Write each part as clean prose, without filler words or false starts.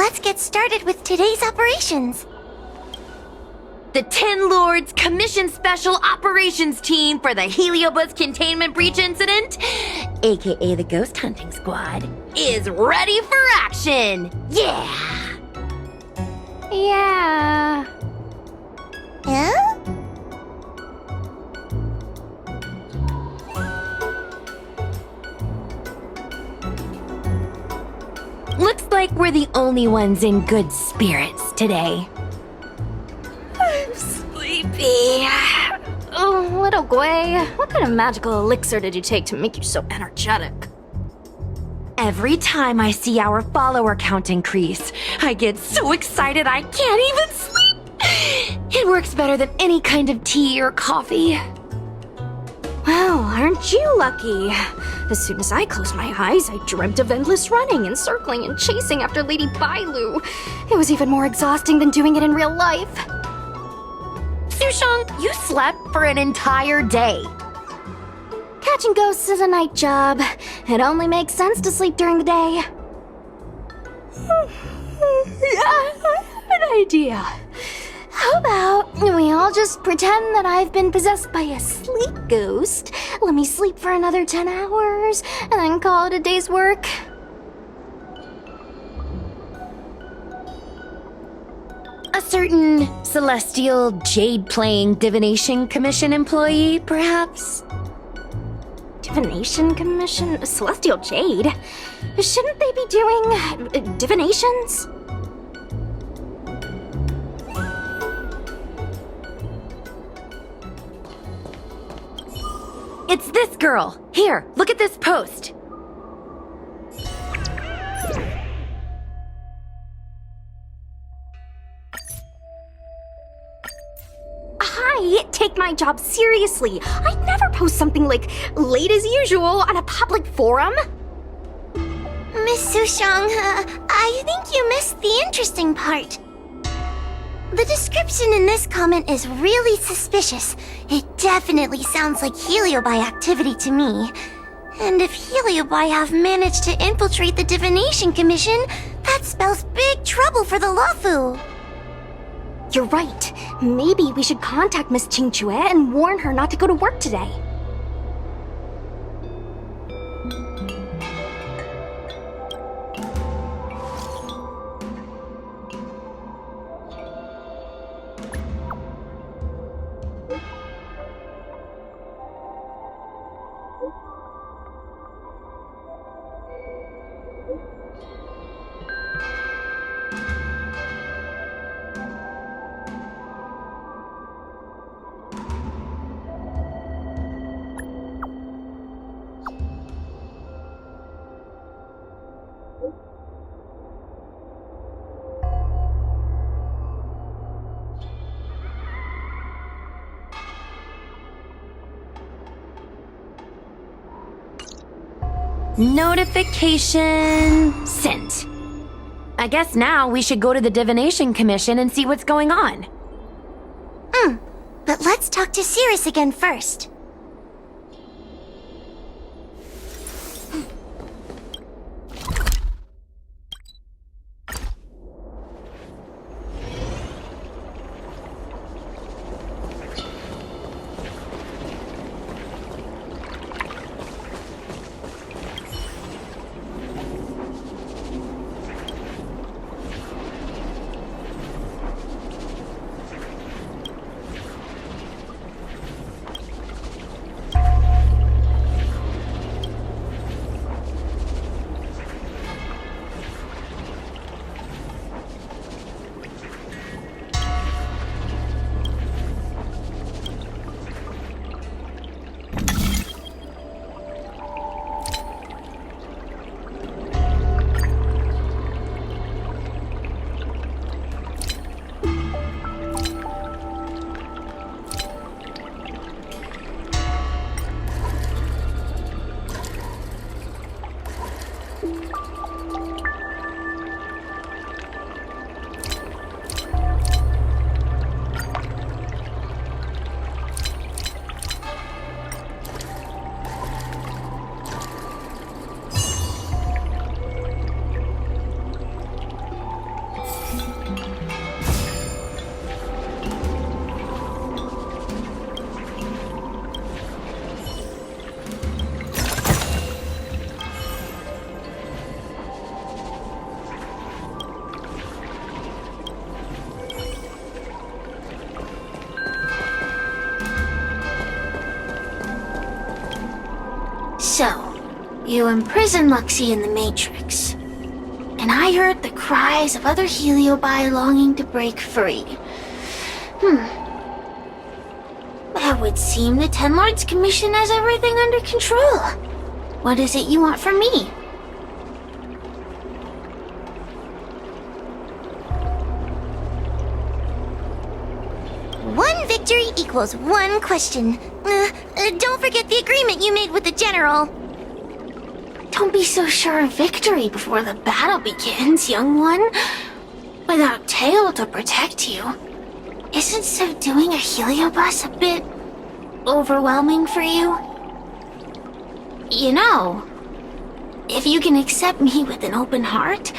let's get started with today's operations. The Ten Lords Commission Special Operations Team for the Heliobus Containment Breach Incident, aka the Ghost Hunting Squad, is ready for action! Yeah! Yeah. Huh? Looks like we're the only ones in good spirits today. I'm sleepy. Oh, little Gwei, what kind of magical elixir did you take to make you so energetic? Every time I see our follower count increase, I get so excited I can't even sleep. It works better than any kind of tea or coffee. Well, aren't you lucky? As soon as I closed my eyes, I dreamt of endless running and circling and chasing after Lady Bailu. It was even more exhausting than doing it in real life. Sushong, you slept for an entire day. Catching ghosts is a night job. It only makes sense to sleep during the day. I have an idea. How about we all just pretend that I've been possessed by a sleep ghost? Let me sleep for another 10 hours, and then call it a day's work. A certain celestial jade-playing divination commission employee, perhaps? Divination Commission? Celestial Jade? Shouldn't they be doing divinations? It's this girl. Here, look at this post. Hi, take my job seriously. I'd never post something like late as usual on a public forum. Miss Sushong, I think you missed the interesting part. The description in this comment is really suspicious. It definitely sounds like Heliobi activity to me. And if Heliobi have managed to infiltrate the Divination Commission, that spells big trouble for the Luofu. You're right. Maybe we should contact Miss Qingchue and warn her not to go to work today. Notification sent. I guess now we should go to the Divination Commission and see what's going on. But let's talk to Cirrus again first. You imprisoned Luxie in the Matrix. And I heard the cries of other Heliobi longing to break free. It would seem the Ten Lords Commission has everything under control. What is it you want from me? One victory equals one question. Don't forget the agreement you made with the General. Don't be so sure of victory before the battle begins, young one. Without Tail to protect you, isn't so doing a Heliobus a bit overwhelming for you? You know, if you can accept me with an open heart,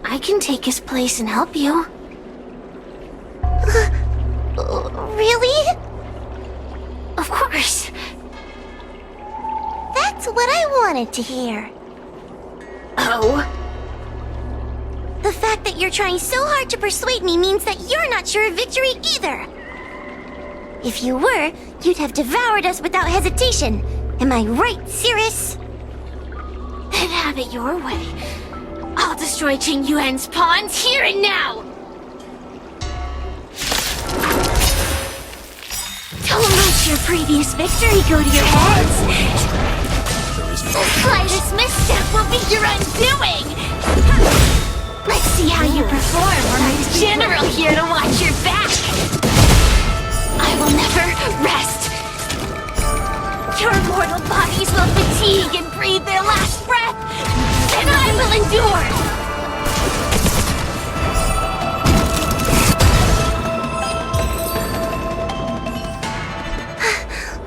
I can take his place and help you. Really? Of course. That's what I wanted to hear. Oh? The fact that you're trying so hard to persuade me means that you're not sure of victory either. If you were, you'd have devoured us without hesitation. Am I right, Cirrus? Then have it your way. I'll destroy Qing Yuan's pawns here and now! Don't let your previous victory go to your heads! The slightest misstep will be your undoing! Let's see how you perform when I'm the general here to watch your back! I will never rest! Your mortal bodies will fatigue and breathe their last breath, and I will endure!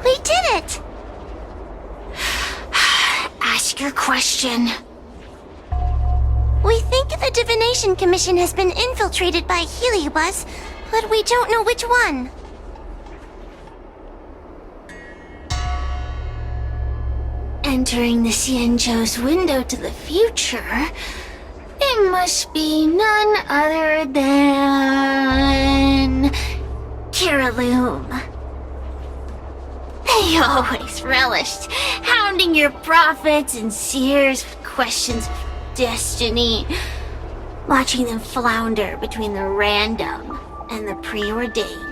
We did it! Ask your question. We think the Divination Commission has been infiltrated by Heliobus, but we don't know which one. Entering the Xianzhou's window to the future, it must be none other than Kiraloom. They always relished hounding your prophets and seers with questions of destiny, watching them flounder between the random and the preordained.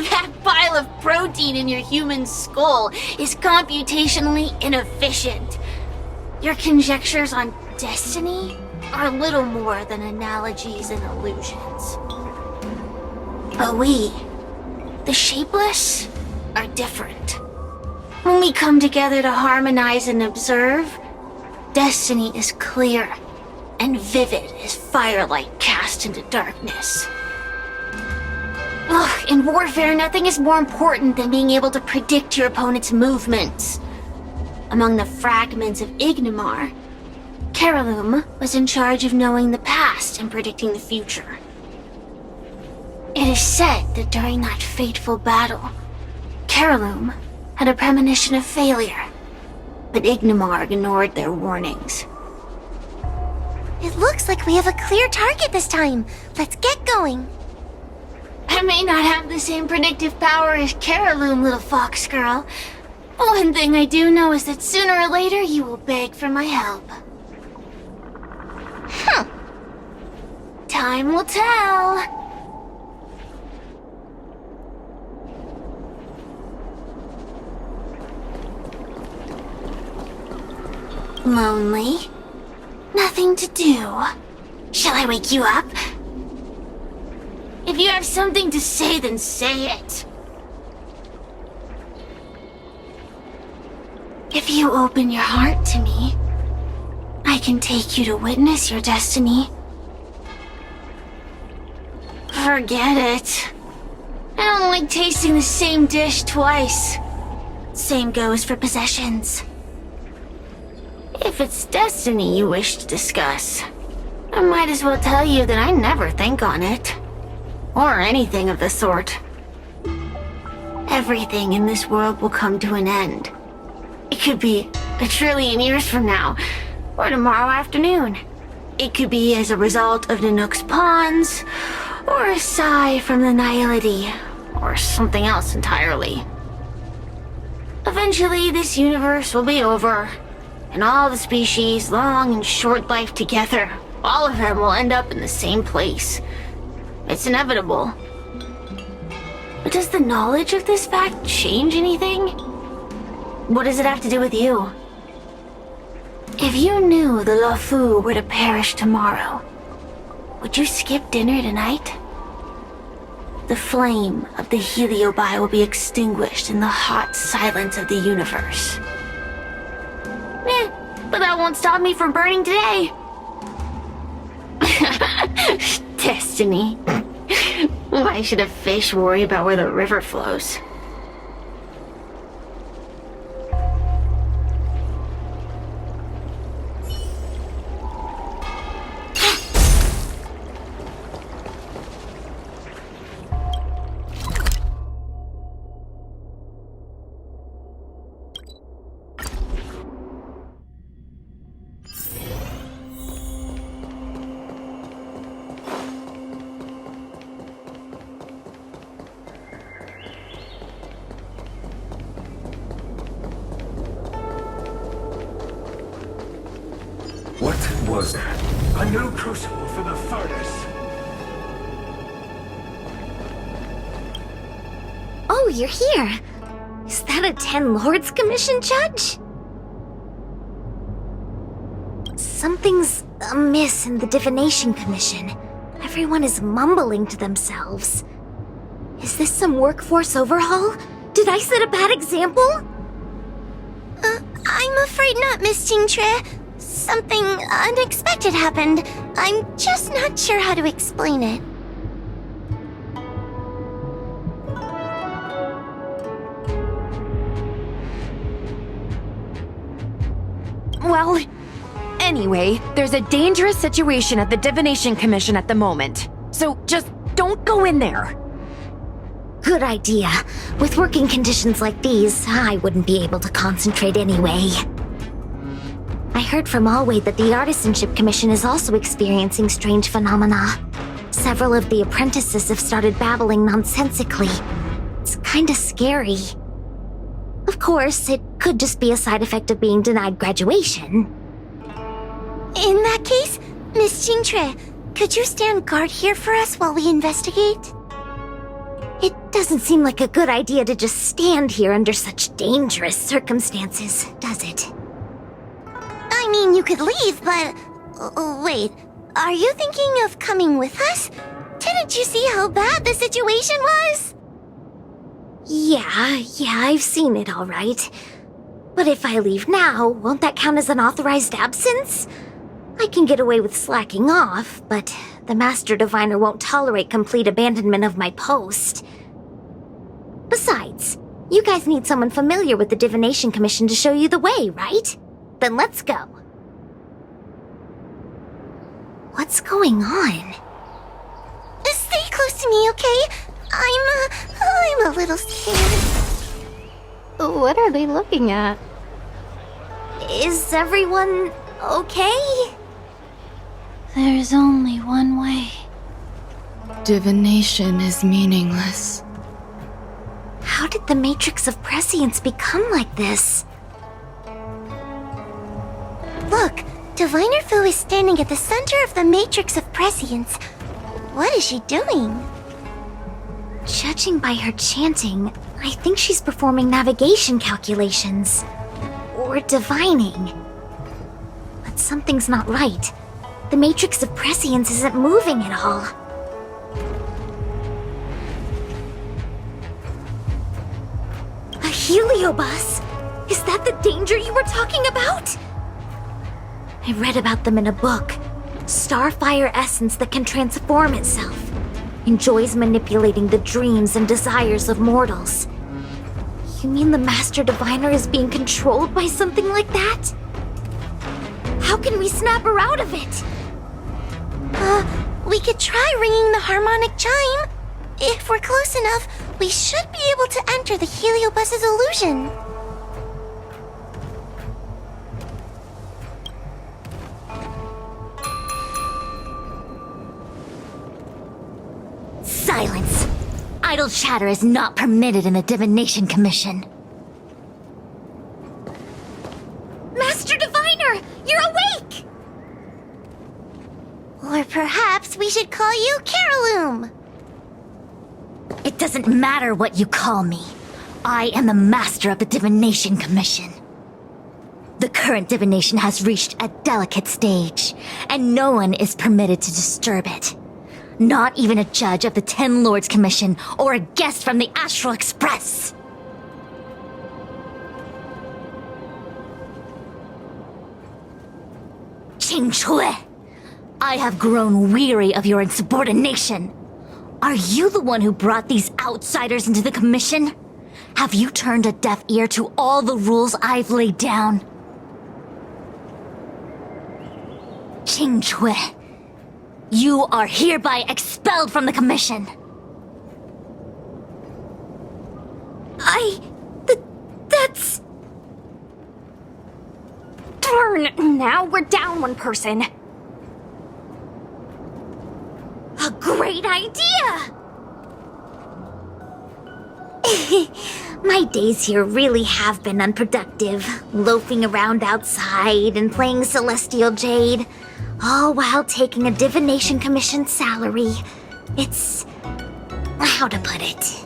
That pile of protein in your human skull is computationally inefficient. Your conjectures on destiny are little more than analogies and illusions. But we, the Shapeless, are different. When we come together to harmonize and observe, destiny is clear and vivid as firelight cast into darkness. Ugh, in warfare, nothing is more important than being able to predict your opponent's movements. Among the fragments of Ignimar, Kiraloom was in charge of knowing the past and predicting the future. It is said that during that fateful battle, Kiraloom had a premonition of failure, but Ignimar ignored their warnings. It looks like we have a clear target this time. Let's get going. I may not have the same predictive power as Kiraloom, little fox girl. One thing I do know is that sooner or later you will beg for my help. Time will tell. Lonely? Nothing to do. Shall I wake you up? If you have something to say, then say it. If you open your heart to me, I can take you to witness your destiny. Forget it. I don't like tasting the same dish twice. Same goes for possessions. If it's destiny you wish to discuss, I might as well tell you that I never think on it. Or anything of the sort. Everything in this world will come to an end. It could be 1 trillion years from now, or tomorrow afternoon. It could be as a result of Nanook's pawns, or a sigh from the nihility, or something else entirely. Eventually, this universe will be over, and all the species, long and short life together, all of them will end up in the same place. It's inevitable. But does the knowledge of this fact change anything? What does it have to do with you? If you knew the Luofu were to perish tomorrow, would you skip dinner tonight? The flame of the Heliobi will be extinguished in the hot silence of the universe. But that won't stop me from burning today. Destiny. Why should a fish worry about where the river flows? What was that? A new crucible for the furnace. Oh, you're here. Is that a 10 Lords Commission, Judge? Something's amiss in the Divination Commission. Everyone is mumbling to themselves. Is this some workforce overhaul? Did I set a bad example? I'm afraid not, Miss Jingtre. Something unexpected happened. I'm just not sure how to explain it. Well, anyway, there's a dangerous situation at the Divination Commission at the moment. So just don't go in there. Good idea. With working conditions like these, I wouldn't be able to concentrate anyway. I heard from Alway that the Artisanship Commission is also experiencing strange phenomena. Several of the apprentices have started babbling nonsensically. It's kinda scary. Of course, it could just be a side effect of being denied graduation. In that case, Miss Jingtre, could you stand guard here for us while we investigate? It doesn't seem like a good idea to just stand here under such dangerous circumstances, does it? I mean, you could leave, but... wait, are you thinking of coming with us? Didn't you see how bad the situation was? Yeah, I've seen it all right. But if I leave now, won't that count as an authorized absence? I can get away with slacking off, but the Master Diviner won't tolerate complete abandonment of my post. Besides, you guys need someone familiar with the Divination Commission to show you the way, right? Then let's go. What's going on? Stay close to me, okay? I'm a little scared. What are they looking at? Is everyone okay? There's only one way. Divination is meaningless. How did the Matrix of Prescience become like this? Look, Diviner Fu is standing at the center of the Matrix of Prescience. What is she doing? Judging by her chanting, I think she's performing navigation calculations. Or divining. But something's not right. The Matrix of Prescience isn't moving at all. A heliobus? Is that the danger you were talking about? I read about them in a book. Starfire essence that can transform itself. Enjoys manipulating the dreams and desires of mortals. You mean the Master Diviner is being controlled by something like that? How can we snap her out of it? We could try ringing the harmonic chime. If we're close enough, we should be able to enter the heliobus's illusion. Idle chatter is not permitted in the Divination Commission. Master Diviner, you're awake! Or perhaps we should call you Caroloom. It doesn't matter what you call me. I am the master of the Divination Commission. The current divination has reached a delicate stage, and no one is permitted to disturb it. Not even a judge of the Ten Lords Commission or a guest from the Astral Express. Qing Chui, I have grown weary of your insubordination. Are you the one who brought these outsiders into the commission? Have you turned a deaf ear to all the rules I've laid down? Qing Chui, you are hereby expelled from the commission. That's... Darn, now we're down one person. A great idea! My days here really have been unproductive, loafing around outside and playing Celestial Jade, all while taking a Divination Commission salary. It's... how to put it?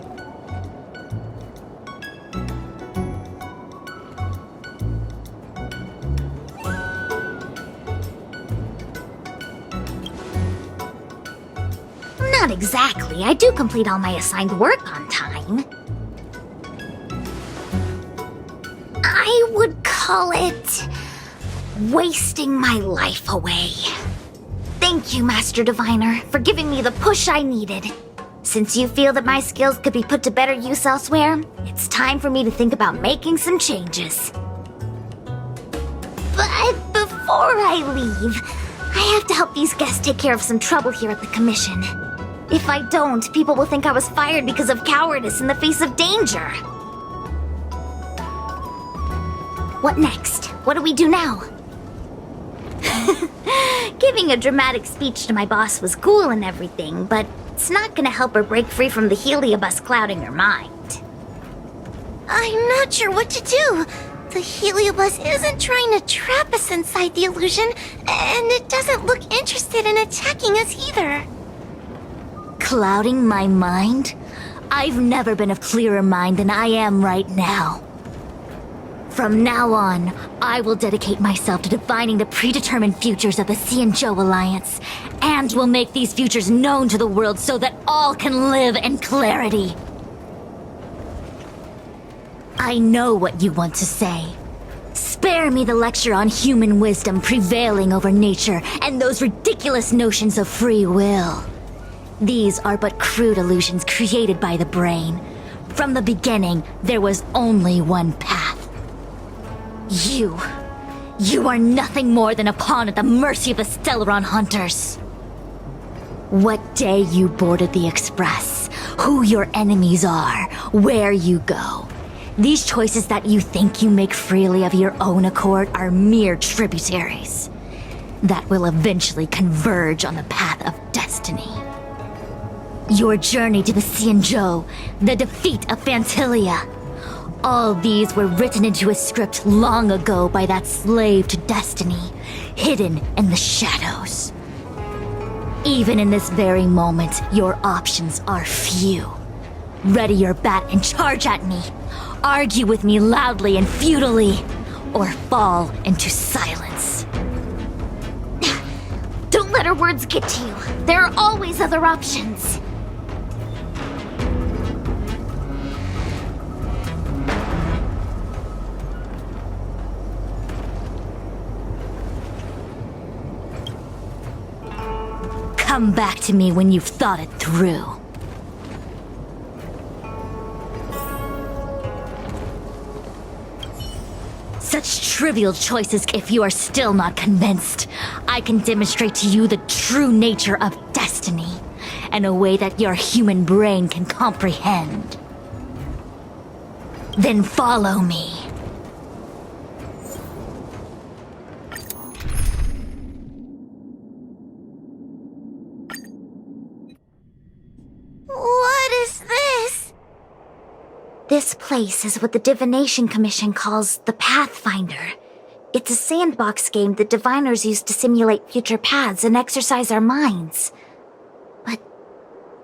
Not exactly. I do complete all my assigned work on time. I would call it wasting my life away. Thank you, Master Diviner, for giving me the push I needed. Since you feel that my skills could be put to better use elsewhere, it's time for me to think about making some changes. But before I leave, I have to help these guests take care of some trouble here at the Commission. If I don't, people will think I was fired because of cowardice in the face of danger. What next? What do we do now? Giving a dramatic speech to my boss was cool and everything, but it's not gonna help her break free from the heliobus clouding her mind. I'm not sure what to do. The heliobus isn't trying to trap us inside the illusion, and it doesn't look interested in attacking us either. Clouding my mind? I've never been of clearer mind than I am right now. From now on, I will dedicate myself to defining the predetermined futures of the Xianzhou Alliance, and will make these futures known to the world so that all can live in clarity. I know what you want to say. Spare me the lecture on human wisdom prevailing over nature and those ridiculous notions of free will. These are but crude illusions created by the brain. From the beginning, there was only one path. You are nothing more than a pawn at the mercy of the Stellaron hunters. What day you boarded the Express, who your enemies are, where you go. These choices that you think you make freely of your own accord are mere tributaries that will eventually converge on the path of destiny. Your journey to the Xianzhou, the defeat of Phantilia. All these were written into a script long ago by that slave to destiny, hidden in the shadows. Even in this very moment, your options are few. Ready your bat and charge at me. Argue with me loudly and futilely, or fall into silence. Don't let her words get to you. There are always other options. Come back to me when you've thought it through. Such trivial choices if you are still not convinced. I can demonstrate to you the true nature of destiny, in a way that your human brain can comprehend. Then follow me. What is this? This place is what the Divination Commission calls the Pathfinder. It's a sandbox game that diviners use to simulate future paths and exercise our minds. But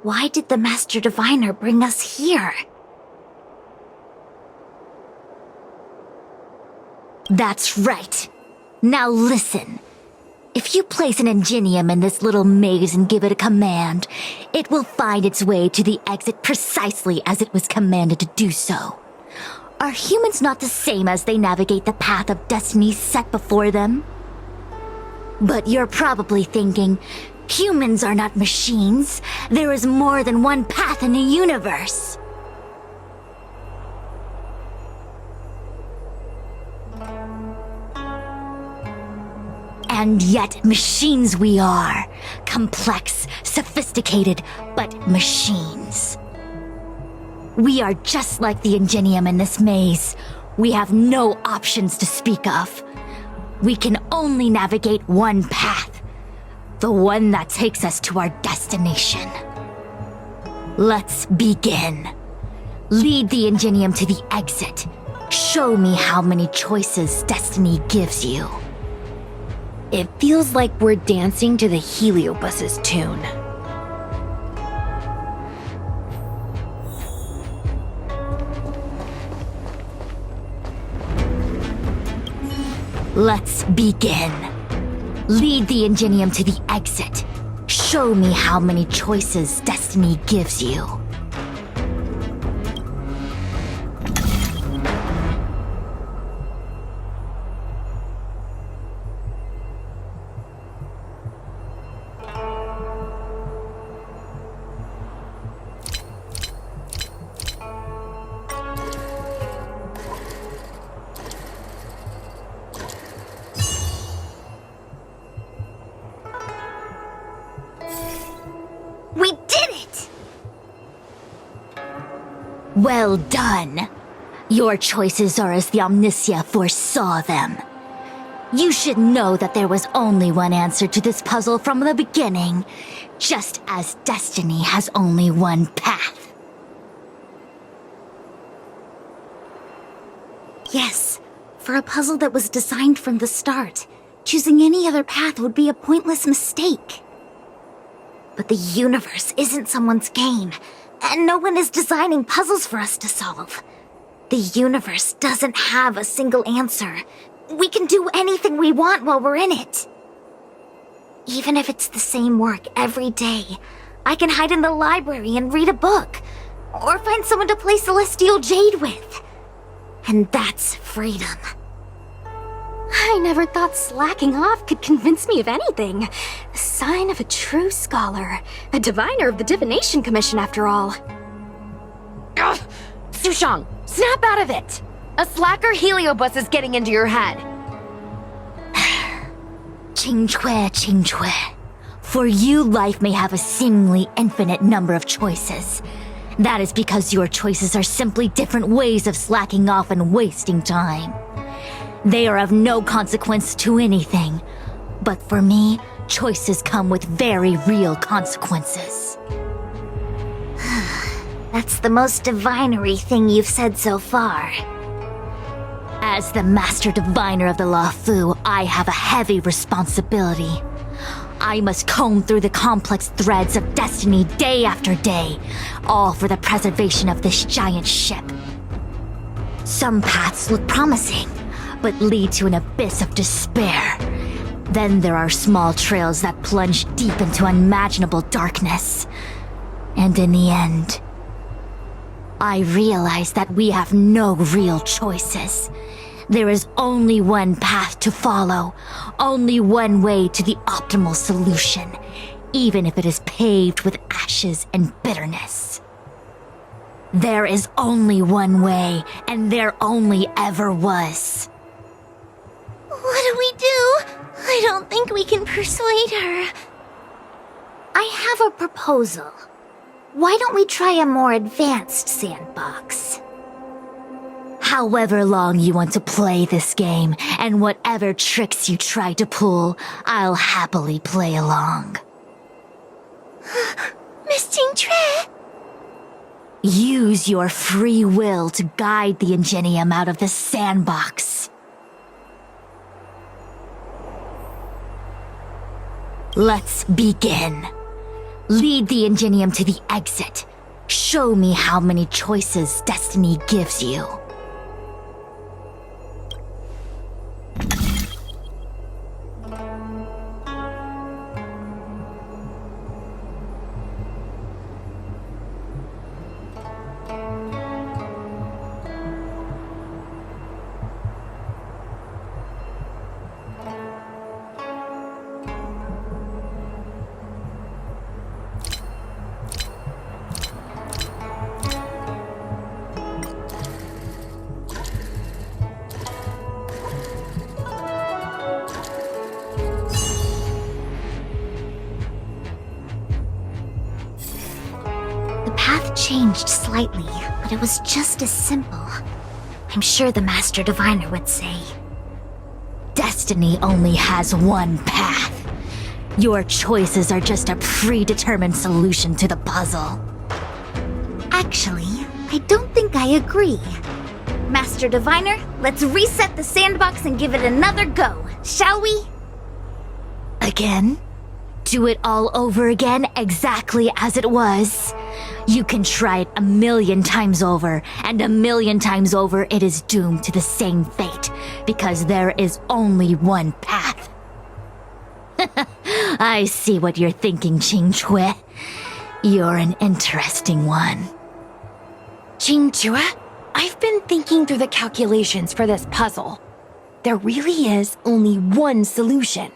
why did the Master Diviner bring us here? That's right. Now listen. If you place an ingenium in this little maze and give it a command, it will find its way to the exit precisely as it was commanded to do so. Are humans not the same as they navigate the path of destiny set before them? But you're probably thinking, humans are not machines. There is more than one path in the universe. And yet machines we are. Complex, sophisticated, but machines. We are just like the ingenium in this maze. We have no options to speak of. We can only navigate one path. The one that takes us to our destination. Let's begin. Lead the ingenium to the exit. Show me how many choices destiny gives you. It feels like we're dancing to the Heliobus's tune. Let's begin. Lead the ingenium to the exit. Show me how many choices destiny gives you. We did it! Well done. Your choices are as the Omniscia foresaw them. You should know that there was only one answer to this puzzle from the beginning, just as destiny has only one path. Yes, for a puzzle that was designed from the start, choosing any other path would be a pointless mistake. But the universe isn't someone's game, and no one is designing puzzles for us to solve. The universe doesn't have a single answer. We can do anything we want while we're in it. Even if it's the same work every day, I can hide in the library and read a book, or find someone to play Celestial Jade with. And that's freedom. I never thought slacking off could convince me of anything. A sign of a true scholar. A diviner of the Divination Commission, after all. Ugh! Sushang, snap out of it! A slacker Heliobus is getting into your head. Qingque. For you, life may have a seemingly infinite number of choices. That is because your choices are simply different ways of slacking off and wasting time. They are of no consequence to anything. But for me, choices come with very real consequences. That's the most divinery thing you've said so far. As the Master Diviner of the Luofu, I have a heavy responsibility. I must comb through the complex threads of destiny day after day, all for the preservation of this giant ship. Some paths look promising, but lead to an abyss of despair. Then there are small trails that plunge deep into unimaginable darkness. And in the end, I realize that we have no real choices. There is only one path to follow, only one way to the optimal solution, even if it is paved with ashes and bitterness. There is only one way, and there only ever was. What do we do? I don't think we can persuade her. I have a proposal. Why don't we try a more advanced sandbox? However long you want to play this game, and whatever tricks you try to pull, I'll happily play along. Miss Qingque? Use your free will to guide the Ingenium out of the sandbox. Let's begin. Lead the Ingenium to the exit. Show me how many choices destiny gives you. Changed slightly, but it was just as simple. I'm sure the Master Diviner would say. Destiny only has one path. Your choices are just a predetermined solution to the puzzle. Actually, I don't think I agree. Master Diviner, let's reset the sandbox and give it another go, shall we? Again? Do it all over again exactly as it was. You can try it 1,000,000 times over, and 1,000,000 times over it is doomed to the same fate, because there is only one path. I see what you're thinking, Qingque. You're an interesting one. Qingque, I've been thinking through the calculations for this puzzle. There really is only one solution.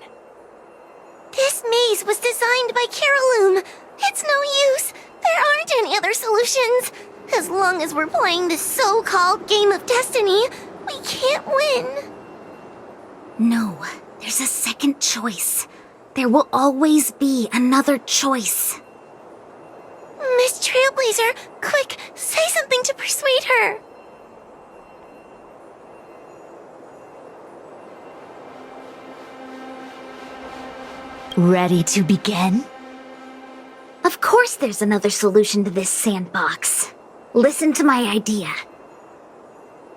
This maze was designed by Caroloom. It's no use. There aren't any other solutions. As long as we're playing this so-called game of destiny, we can't win. No, there's a second choice. There will always be another choice. Miss Trailblazer, quick, say something to persuade her. Ready to begin? Of course there's another solution to this sandbox. Listen to my idea.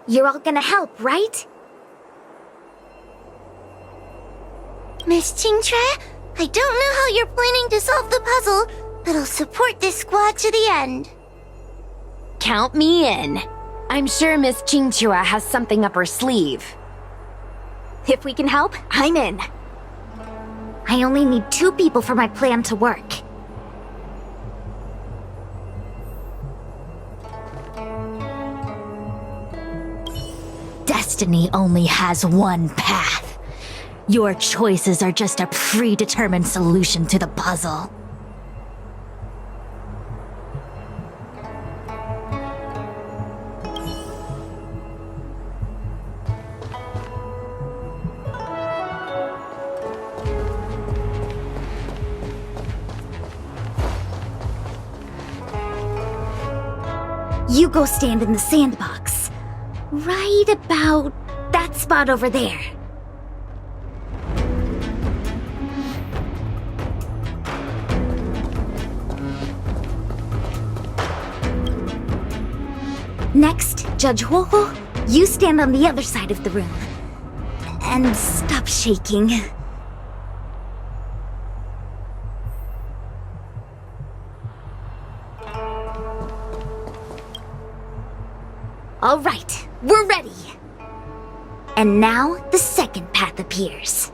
You're all gonna help, right? Miss Qingque, I don't know how you're planning to solve the puzzle, but I'll support this squad to the end. Count me in. I'm sure Miss Qingque has something up her sleeve. If we can help, I'm in. I only need 2 people for my plan to work. Destiny only has one path. Your choices are just a predetermined solution to the puzzle. You go stand in the sandbox. Right about that spot over there. Next, Judge Huohuo, you stand on the other side of the room. And stop shaking. All right, we're ready. And now the second path appears.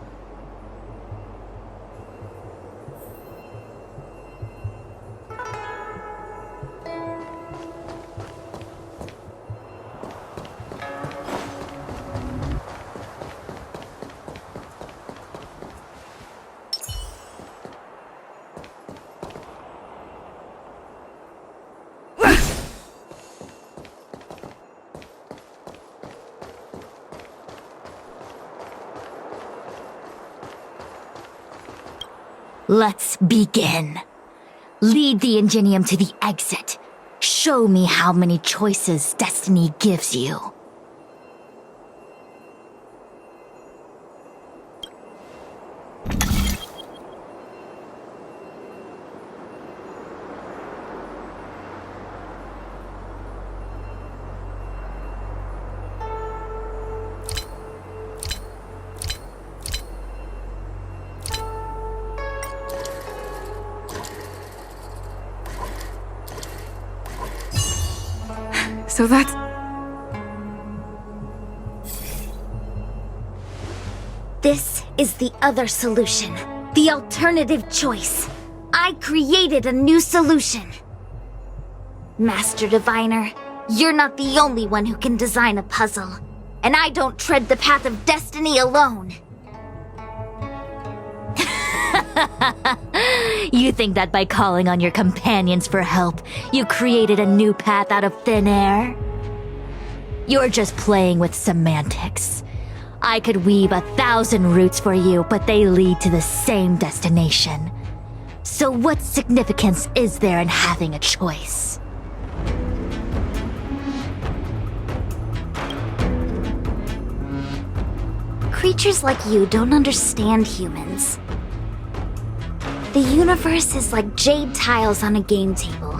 Let's begin. Lead the Ingenium to the exit. Show me how many choices destiny gives you. So that's... This is the other solution. The alternative choice. I created a new solution. Master Diviner, you're not the only one who can design a puzzle. And I don't tread the path of destiny alone. You think that by calling on your companions for help, you created a new path out of thin air? You're just playing with semantics. I could weave 1,000 routes for you, but they lead to the same destination. So what significance is there in having a choice? Creatures like you don't understand humans. The universe is like jade tiles on a game table.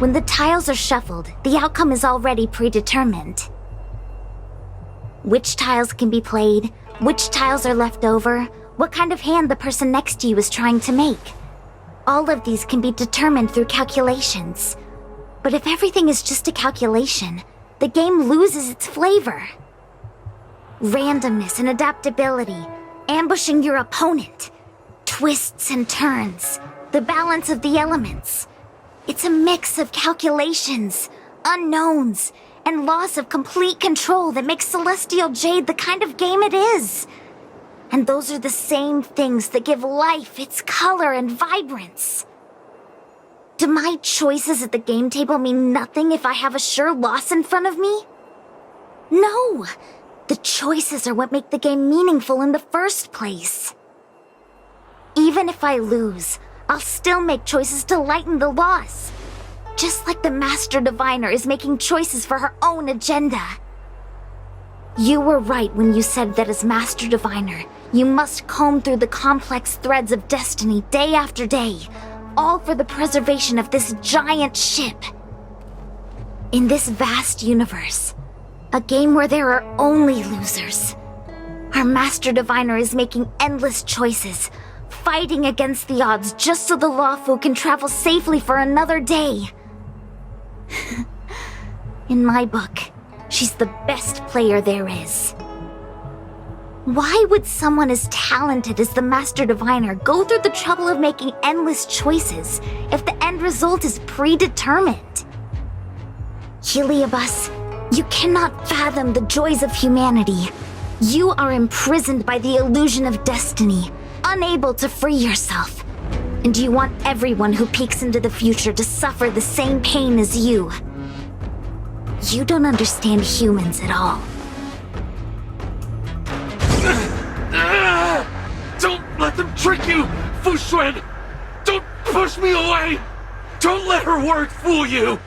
When the tiles are shuffled, the outcome is already predetermined. Which tiles can be played, which tiles are left over, what kind of hand the person next to you is trying to make. All of these can be determined through calculations. But if everything is just a calculation, the game loses its flavor. Randomness and adaptability, ambushing your opponent, twists and turns, the balance of the elements. It's a mix of calculations, unknowns, and loss of complete control that makes Celestial Jade the kind of game it is. And those are the same things that give life its color and vibrance. Do my choices at the game table mean nothing if I have a sure loss in front of me? No! The choices are what make the game meaningful in the first place. Even if I lose, I'll still make choices to lighten the loss. Just like the Master Diviner is making choices for her own agenda. You were right when you said that as Master Diviner, you must comb through the complex threads of destiny day after day, all for the preservation of this giant ship. In this vast universe, a game where there are only losers, our Master Diviner is making endless choices, fighting against the odds just so the Lawfu can travel safely for another day. In my book, she's the best player there is. Why would someone as talented as the Master Diviner go through the trouble of making endless choices if the end result is predetermined? Heliobus, you cannot fathom the joys of humanity. You are imprisoned by the illusion of destiny, unable to free yourself. And you want everyone who peeks into the future to suffer the same pain as you. You don't understand humans at all. Don't let them trick you, Foxian! Don't push me away! Don't let her words fool you!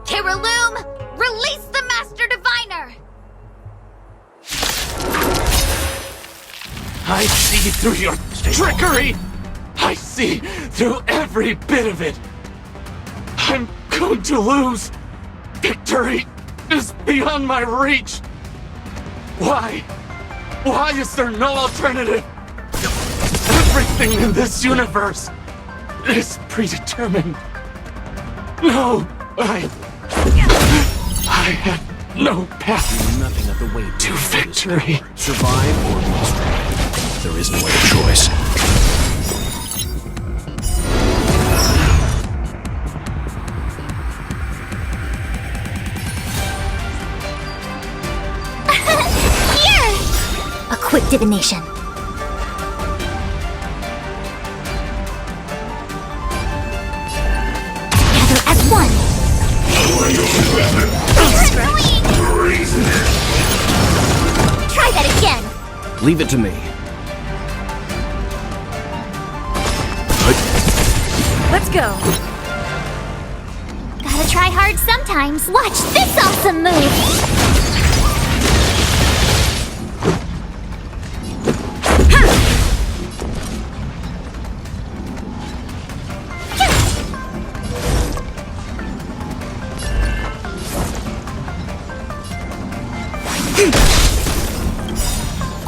Kiraloom, release the Master Diviner! I see through your trickery! I see through every bit of it! I'm going to lose! Victory is beyond my reach! Why? Why is there no alternative? Everything in this universe is predetermined. No, I have no path Nothing of the way to victory. Survive or lose. There is no other choice. A quick divination. Together as one. Try that again. Leave it to me. Let's go. Gotta try hard sometimes. Watch this awesome move.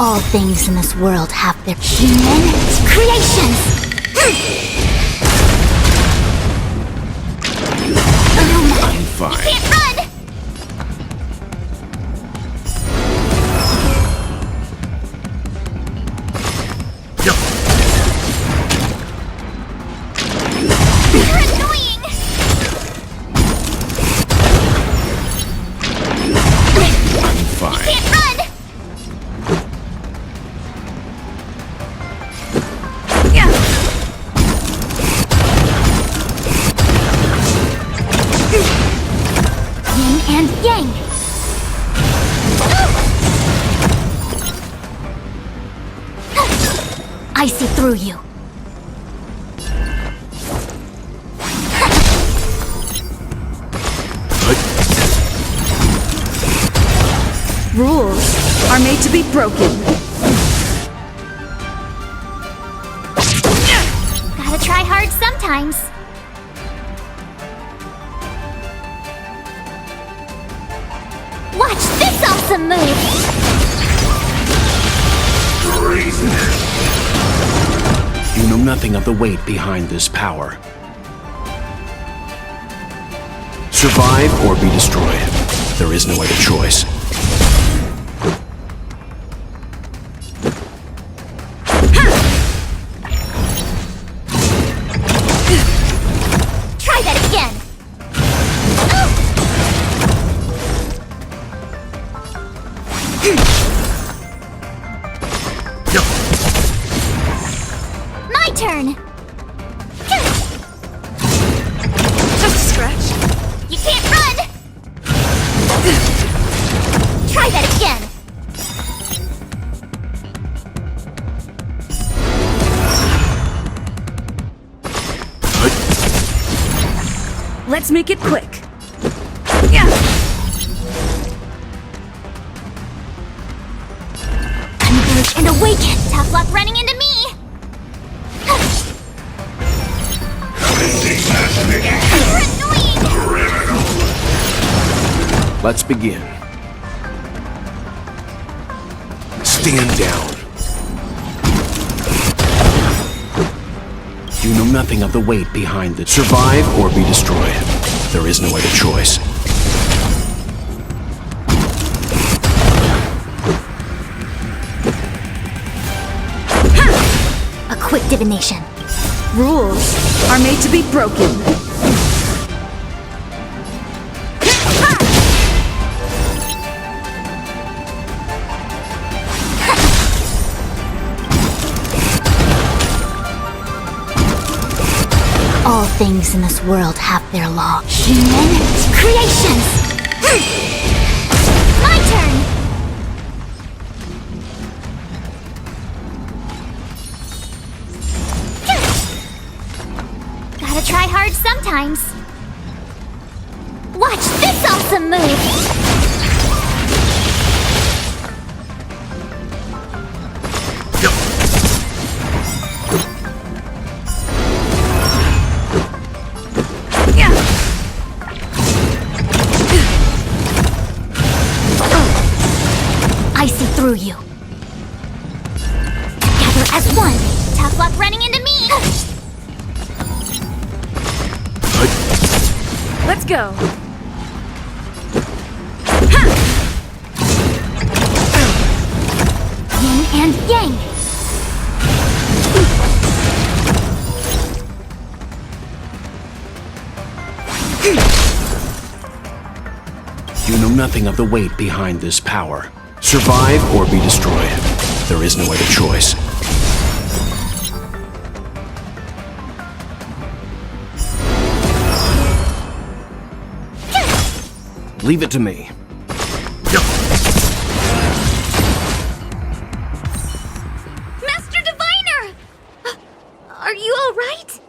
All things in this world have their human creations. I'm fine. Can't run! You're annoying! I'm fine. Can't run! Yin and yang. I see through you. Rules are made to be broken. Gotta try hard sometimes. Watch this awesome move! You know nothing of the weight behind this power. Survive or be destroyed. There is no other choice. Try that again! My turn! Just a scratch. You can't run! Try that again! Let's make it quick. Converge and awaken. Tough luck running into me! You're annoying! Let's begin. Stand down. You know nothing of the weight behind it. Survive or be destroyed. There is no other choice. A quick divination. Rules are made to be broken. All things in this world have their law. Human creations. My turn! Gotta try hard sometimes. Watch this awesome move! I see through you. Together as one. Tough luck running into me! Let's go. Yin and yang. You know nothing of the weight behind this power. Survive or be destroyed. There is no other choice. Leave it to me. Master Diviner! Are you alright?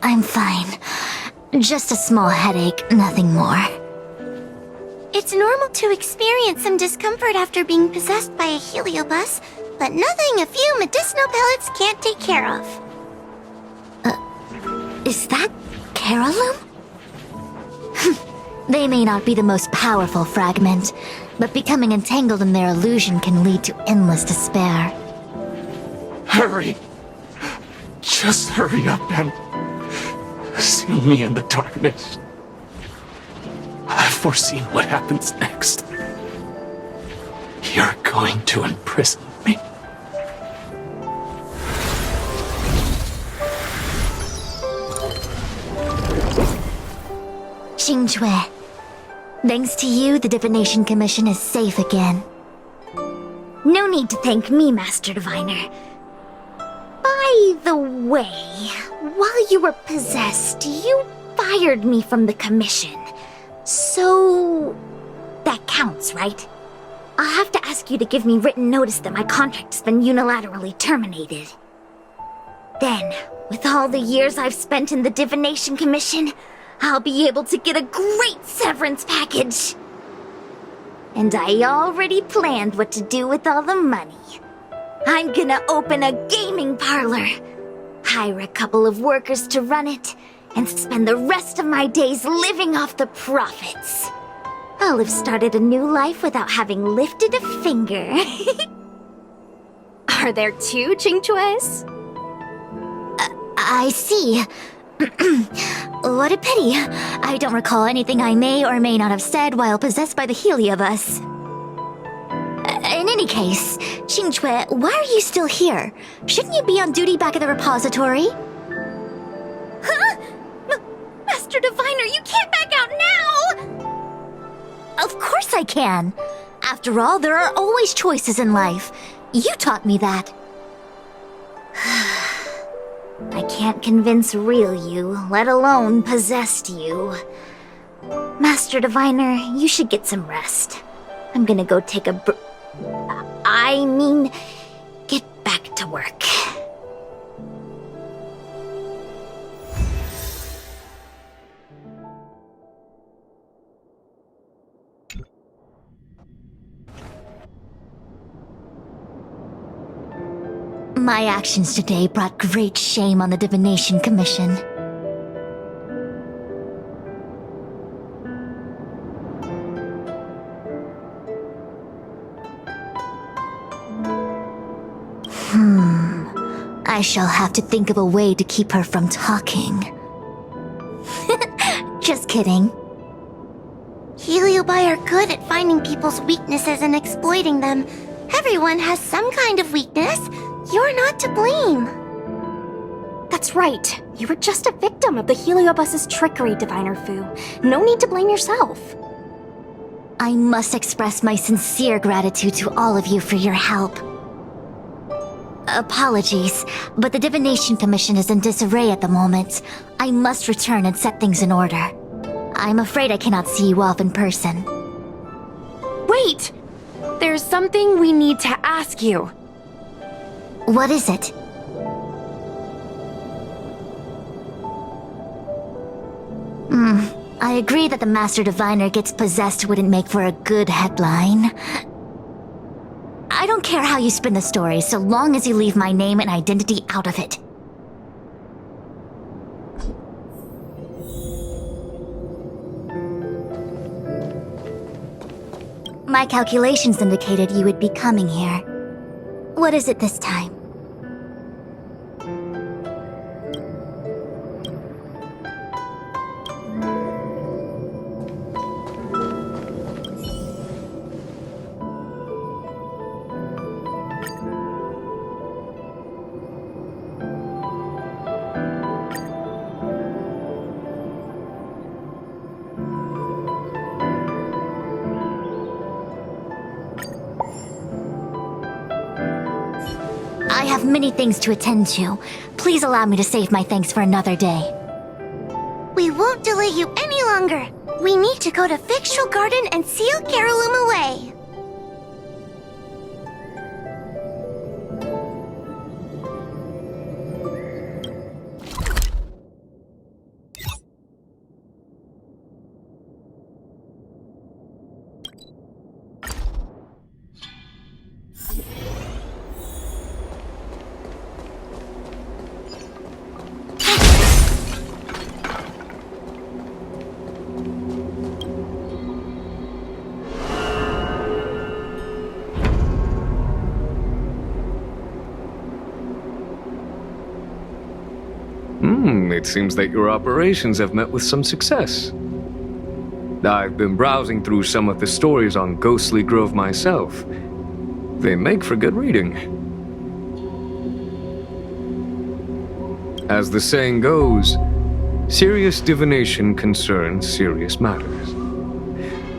I'm fine. Just a small headache, nothing more. It's normal to experience some discomfort after being possessed by a heliobus, but nothing a few medicinal pellets can't take care of. Is that Carolum? They may not be the most powerful fragment, but becoming entangled in their illusion can lead to endless despair. Hurry! Just hurry up and see me in the darkness. I've foreseen what happens next. You're going to imprison me. Xingque, thanks to you, the Divination Commission is safe again. No need to thank me, Master Diviner. By the way, while you were possessed, you fired me from the commission. So... that counts, right? I'll have to ask you to give me written notice that my contract's been unilaterally terminated. Then, with all the years I've spent in the Divination Commission, I'll be able to get a great severance package. And I already planned what to do with all the money. I'm gonna open a gaming parlor, hire a couple of workers to run it, and spend the rest of my days living off the profits. I'll have started a new life without having lifted a finger. Are there two Xingques? I see. What a pity. I don't recall anything I may or may not have said while possessed by the Heliobus. In any case, Xingque, why are you still here? Shouldn't you be on duty back at the repository? Huh? Master Diviner, you can't back out now! Of course I can. After all, there are always choices in life. You taught me that. I can't convince real you, let alone possessed you. Master Diviner, you should get some rest. I'm gonna go take a get back to work. My actions today brought great shame on the Divination Commission. I shall have to think of a way to keep her from talking. Just kidding. Heliobi are good at finding people's weaknesses and exploiting them. Everyone has some kind of weakness. You're not to blame. That's right. You were just a victim of the Heliobus's trickery, Diviner Fu. No need to blame yourself. I must express my sincere gratitude to all of you for your help. Apologies, but the Divination Commission is in disarray at the moment. I must return and set things in order. I'm afraid I cannot see you off in person. Wait! There's something we need to ask you. What is it? I agree that the Master Diviner gets possessed wouldn't make for a good headline. I don't care how you spin the story, so long as you leave my name and identity out of it. My calculations indicated you would be coming here. What is it this time? I have many things to attend to. Please allow me to save my thanks for another day. We won't delay you any longer. We need to go to Fictional Garden and seal Carolum away. It seems that your operations have met with some success. I've been browsing through some of the stories on Ghostly Grove myself. They make for good reading. As the saying goes, serious divination concerns serious matters.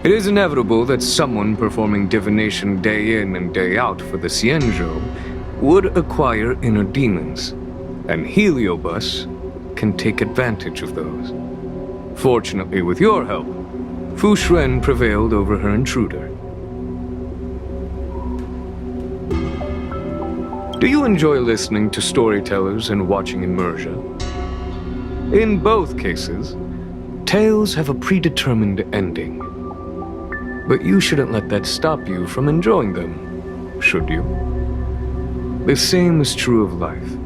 It is inevitable that someone performing divination day in and day out for the Xianzhou would acquire inner demons, and Heliobus can take advantage of those. Fortunately, with your help, Fu Shren prevailed over her intruder. Do you enjoy listening to storytellers and watching Immersia? In both cases, tales have a predetermined ending. But you shouldn't let that stop you from enjoying them, should you? The same is true of life.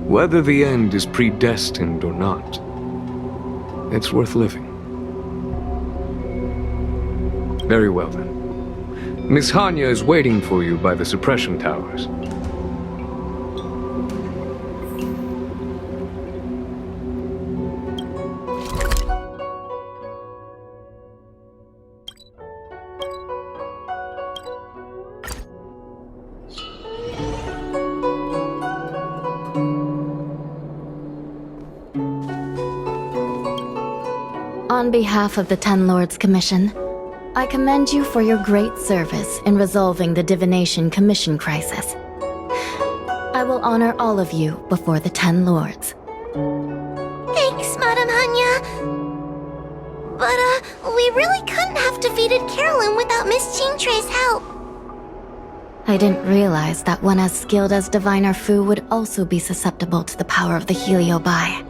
Whether the end is predestined or not, it's worth living. Very well then. Miss Hanya is waiting for you by the suppression towers. On behalf of the Ten Lords Commission, I commend you for your great service in resolving the Divination Commission crisis. I will honor all of you before the Ten Lords. Thanks, Madam Hanya. But, we really couldn't have defeated Carolyn without Miss Qingtrei's help. I didn't realize that one as skilled as Diviner Fu would also be susceptible to the power of the Heliobi.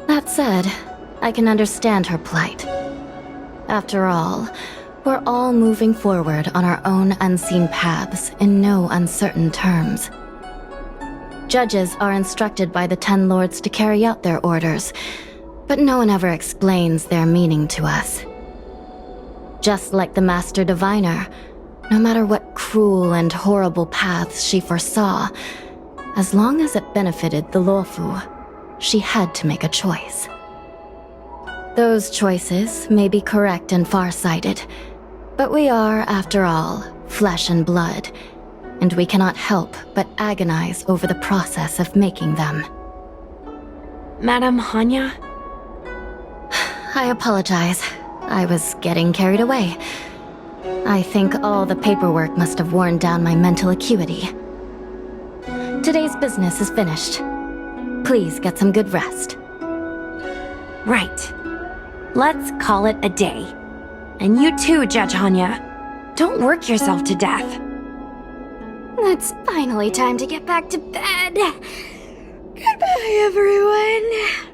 That said, I can understand her plight. After all, we're all moving forward on our own unseen paths in no uncertain terms. Judges are instructed by the Ten Lords to carry out their orders, but no one ever explains their meaning to us. Just like the Master Diviner, no matter what cruel and horrible paths she foresaw, as long as it benefited the Luofu, she had to make a choice. Those choices may be correct and far-sighted, but we are, after all, flesh and blood, and we cannot help but agonize over the process of making them. Madam Hanya? I apologize. I was getting carried away. I think all the paperwork must have worn down my mental acuity. Today's business is finished. Please get some good rest. Right. Let's call it a day. And you too, Judge Hanya. Don't work yourself to death. It's finally time to get back to bed. Goodbye, everyone.